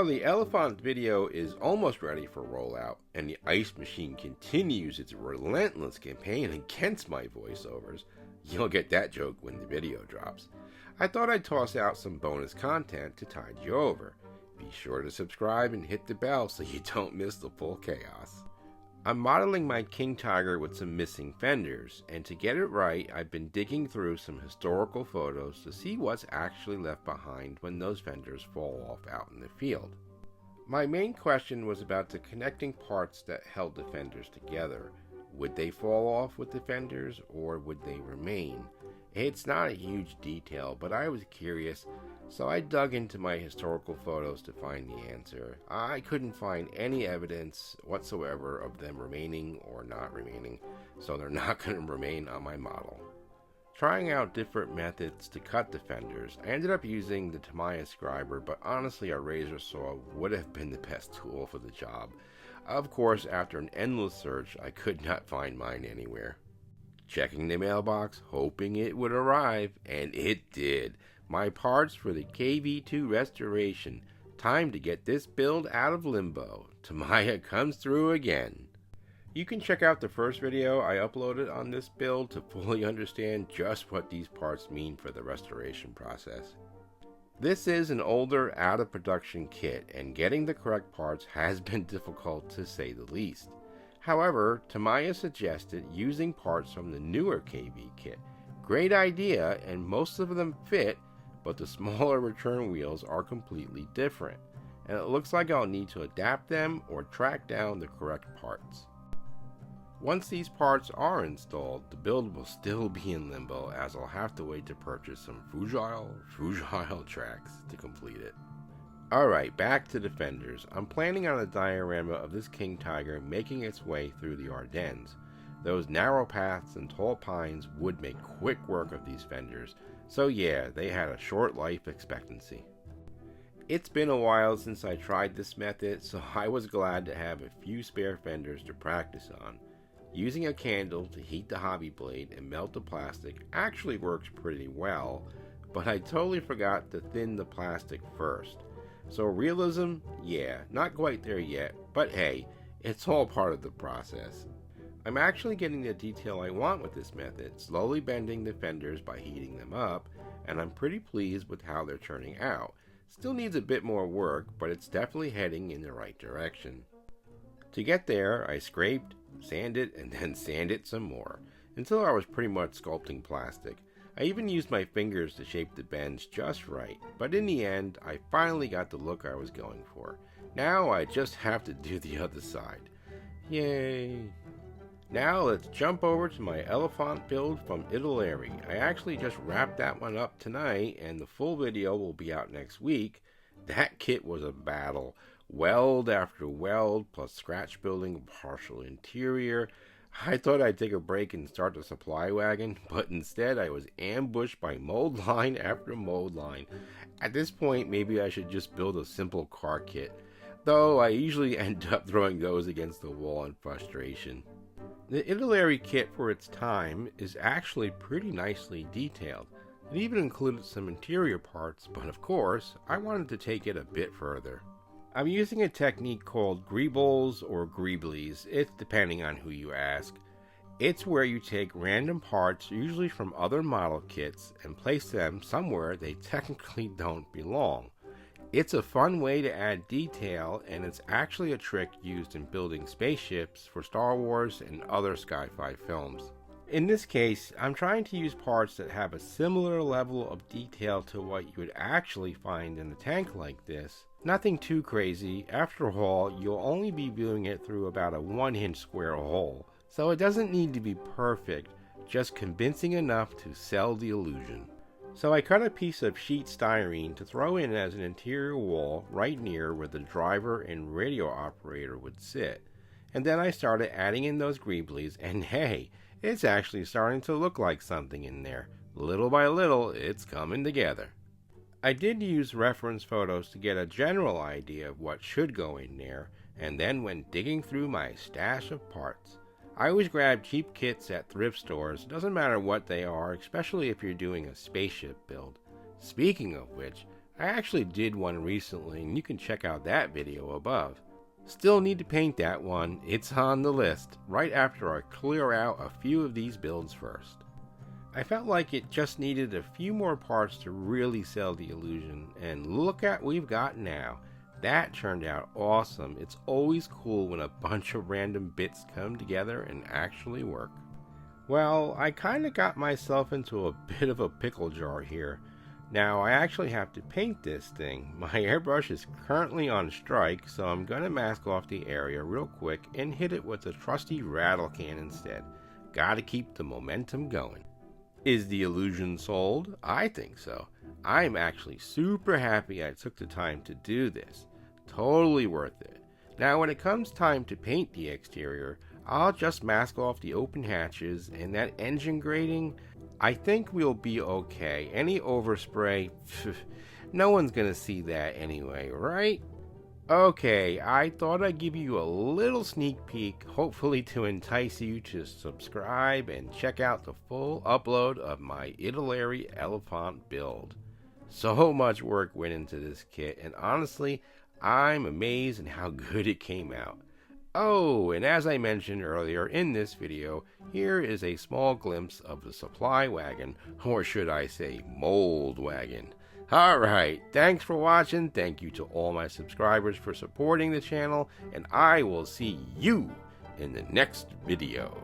Well, the Elefant video is almost ready for rollout, and the ice machine continues its relentless campaign against my voiceovers. You'll get that joke when the video drops. I thought I'd toss out some bonus content to tide you over. Be sure to subscribe and hit the bell so you don't miss the full chaos. I'm modeling my Jagdtiger with some missing fenders, and to get it right, I've been digging through some historical photos to see what's actually left behind when those fenders fall off out in the field. My main question was about the connecting parts that held the fenders together. Would they fall off with the fenders, or would they remain? It's not a huge detail, but I was curious, so I dug into my historical photos to find the answer. I couldn't find any evidence whatsoever of them remaining or not remaining, so they're not going to remain on my model. Trying out different methods to cut the fenders, I ended up using the Tamiya scriber, but honestly a razor saw would have been the best tool for the job. Of course, after an endless search, I could not find mine anywhere. Checking the mailbox, hoping it would arrive, and it did. My parts for the KV2 restoration. Time to get this build out of limbo. Tamiya comes through again. You can check out the first video I uploaded on this build to fully understand just what these parts mean for the restoration process. This is an older, out of production kit, and getting the correct parts has been difficult to say the least. However, Tamiya suggested using parts from the newer KV kit. Great idea, and most of them fit, but the smaller return wheels are completely different, and it looks like I'll need to adapt them or track down the correct parts. Once these parts are installed, the build will still be in limbo, as I'll have to wait to purchase some Fruilmodel tracks to complete it. Alright, back to the fenders. I'm planning on a diorama of this Jagdtiger making its way through the Ardennes. Those narrow paths and tall pines would make quick work of these fenders, so yeah, they had a short life expectancy. It's been a while since I tried this method, so I was glad to have a few spare fenders to practice on. Using a candle to heat the hobby blade and melt the plastic actually works pretty well, but I totally forgot to thin the plastic first. So realism, yeah, not quite there yet, but hey, it's all part of the process. I'm actually getting the detail I want with this method, slowly bending the fenders by heating them up, and I'm pretty pleased with how they're turning out. Still needs a bit more work, but it's definitely heading in the right direction. To get there, I scraped, sanded, and then sanded some more, until I was pretty much sculpting plastic. I even used my fingers to shape the bends just right, but in the end, I finally got the look I was going for. Now I just have to do the other side. Yay! Now let's jump over to my Elefant build from Italeri. I actually just wrapped that one up tonight, and the full video will be out next week. That kit was a battle. Weld after weld, plus scratch building a partial interior. I thought I'd take a break and start the supply wagon, but instead I was ambushed by mold line after mold line. At this point, maybe I should just build a simple car kit, though I usually end up throwing those against the wall in frustration. The Italeri kit for its time is actually pretty nicely detailed. It even included some interior parts, but of course, I wanted to take it a bit further. I'm using a technique called greebles or greeblies, it's depending on who you ask. It's where you take random parts, usually from other model kits, and place them somewhere they technically don't belong. It's a fun way to add detail, and it's actually a trick used in building spaceships for Star Wars and other sci-fi films. In this case, I'm trying to use parts that have a similar level of detail to what you would actually find in a tank like this. Nothing too crazy. After all, you'll only be viewing it through about a 1-inch square hole, so it doesn't need to be perfect, just convincing enough to sell the illusion. So I cut a piece of sheet styrene to throw in as an interior wall right near where the driver and radio operator would sit. And then I started adding in those greeblies, and hey, it's actually starting to look like something in there. Little by little, it's coming together. I did use reference photos to get a general idea of what should go in there, and then went digging through my stash of parts. I always grab cheap kits at thrift stores, doesn't matter what they are, especially if you're doing a spaceship build. Speaking of which, I actually did one recently, and you can check out that video above. Still need to paint that one, it's on the list, right after I clear out a few of these builds first. I felt like it just needed a few more parts to really sell the illusion, and look at what we've got now. That turned out awesome. It's always cool when a bunch of random bits come together and actually work. Well, I kinda got myself into a bit of a pickle jar here. Now I actually have to paint this thing. My airbrush is currently on strike, so I'm gonna mask off the area real quick and hit it with a trusty rattle can instead. Gotta keep the momentum going. Is the illusion sold? I think so. I'm actually super happy I took the time to do this. Totally worth it. Now when it comes time to paint the exterior, I'll just mask off the open hatches, and that engine grating, I think we'll be okay. Any overspray, no one's gonna see that anyway, right? Okay, I thought I'd give you a little sneak peek, hopefully to entice you to subscribe and check out the full upload of my Italeri Elefant build. So much work went into this kit, and honestly, I'm amazed at how good it came out. Oh, and as I mentioned earlier in this video, here is a small glimpse of the supply wagon, or should I say mold wagon. Alright, thanks for watching, thank you to all my subscribers for supporting the channel, and I will see you in the next video.